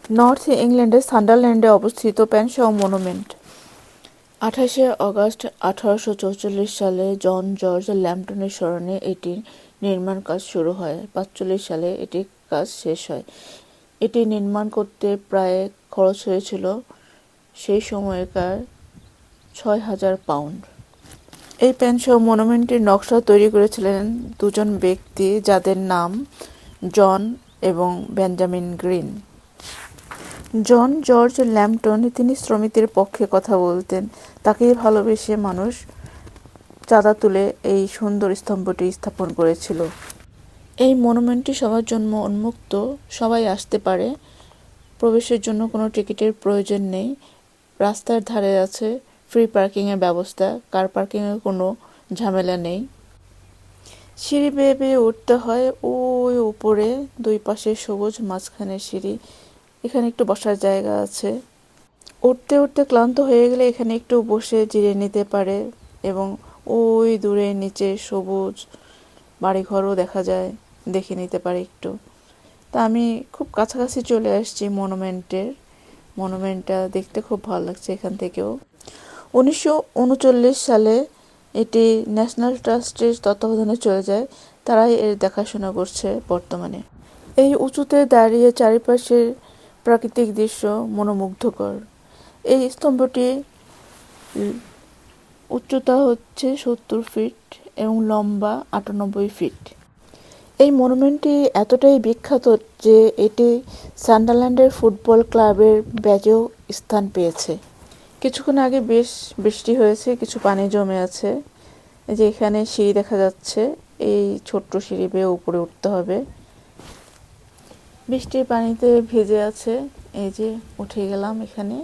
North ইংল্যান্ডের সান্ডারল্যান্ডে অবস্থিত পেনশাও monument. 28শে August 1844 সালে জন জর্জ ল্যাম্পটনের স্মরণে এটির নির্মাণ কাজ শুরু হয়। 45 সালে এটির কাজ শেষ হয়। এটি নির্মাণ করতে প্রায় খরচ হয়েছিল সেই সময়কার 6,000 পাউন্ড। এই পেনশাও মনুমেন্টটির নকশা তৈরি করেছিলেন দুজন ব্যক্তি, যাদের নাম জন এবং বেঞ্জামিন গ্রিন। জন জর্জ ল্যাম্পটন তিনি শ্রমিকদের পক্ষে কথা বলতেন। তাকেই ভালোবেসে মানুষ চাঁদা তুলে এই সুন্দর স্তম্ভটি স্থাপন করেছিল। এই মনুমেন্টটি সবার জন্য উন্মুক্ত, সবাই আসতে পারে। প্রবেশের জন্য কোনো টিকিটের প্রয়োজন নেই। রাস্তার ধারে আছে ফ্রি পার্কিংয়ের ব্যবস্থা, কার পার্কিংয়ের কোনো ঝামেলা নেই। সিঁড়ি বেয়ে বেয়ে উঠতে হয় ওই উপরে, দুই পাশে সবুজ, মাঝখানে সিঁড়ি। এখানে একটু বসার জায়গা আছে। উঠতে উঠতে ক্লান্ত হয়ে গেলে এখানে একটু বসে জিরে নিতে পারে এবং ওই দূরে নিচে সবুজ বাড়িঘরও দেখা যায়, দেখে নিতে পারে একটু। তা আমি খুব কাছাকাছি চলে আসছি মনুমেন্টটা দেখতে খুব ভালো লাগছে এখান থেকেও। 1939 সালে এটি ন্যাশনাল ট্রাস্টের তত্ত্বাবধানে চলে যায়। তারাই এর দেখাশোনা করছে বর্তমানে। এই উঁচুতে দাঁড়িয়ে চারিপাশের প্রাকৃতিক দৃশ্য মনোমুগ্ধকর। এই স্তম্ভটি উচ্চতা হচ্ছে 70 ফিট এবং লম্বা 98 ফিট। এই মনুমেন্টটি এতটাই বিখ্যাত যে এটি সান্ডারল্যান্ডের ফুটবল ক্লাবের ব্যাজেও স্থান পেয়েছে। কিছুক্ষণ আগে বেশ বৃষ্টি হয়েছে, কিছু পানি জমে আছে। এই যে এখানে সিঁড়ি দেখা যাচ্ছে, এই ছোট্ট সিঁড়ি বেয়ে উপরে উঠতে হবে। বৃষ্টির পানিতে ভিজে আছে। এই যে উঠে গেলাম এখানে।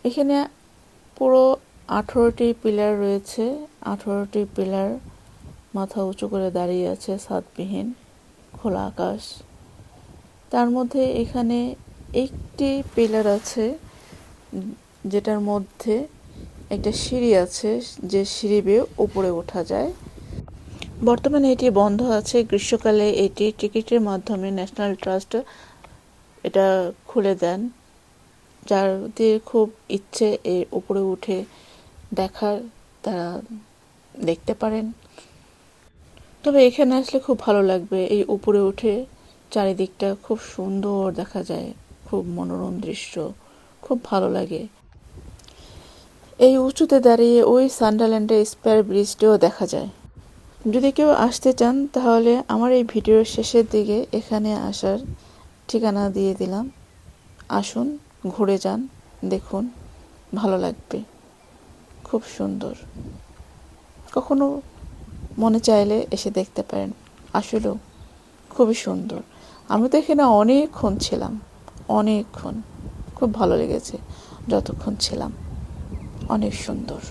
এখানে পুরো 18টি পিলার রয়েছে। 18টি পিলার মাথা উঁচু করে দাঁড়িয়ে আছে, ছাদবিহীন, খোলা আকাশ। তার মধ্যে এখানে একটি পিলার আছে যেটার মধ্যে একটা সিঁড়ি আছে, যে সিঁড়ি বেয়ে উপরে ওঠা যায়। বর্তমানে এটি বন্ধ আছে। গ্রীষ্মকালে এটি টিকিটের মাধ্যমে ন্যাশনাল ট্রাস্ট এটা খুলে দেন। যাদের খুব ইচ্ছে এর উপরে উঠে দেখার, তারা দেখতে পারেন। তবে এখানে আসলে খুব ভালো লাগবে। এই উপরে উঠে চারিদিকটা খুব সুন্দর দেখা যায়, খুব মনোরম দৃশ্য, খুব ভালো লাগে। এই উঁচুতে দাঁড়িয়ে ওই সান্ডারল্যান্ডের স্পার ব্রিজটিও দেখা যায়। যদি কেউ আসতে চান তাহলে আমার এই ভিডিওর শেষের দিকে এখানে আসার ঠিকানা দিয়ে দিলাম। আসুন, ঘুরে যান, দেখুন, ভালো লাগবে, খুব সুন্দর। কখনো মনে চাইলে এসে দেখতে পারেন, আসলেও খুবই সুন্দর। আমি তো এখানে অনেকক্ষণ ছিলাম, অনেকক্ষণ, খুব ভালো লেগেছে যতক্ষণ ছিলাম। অনেক সুন্দর।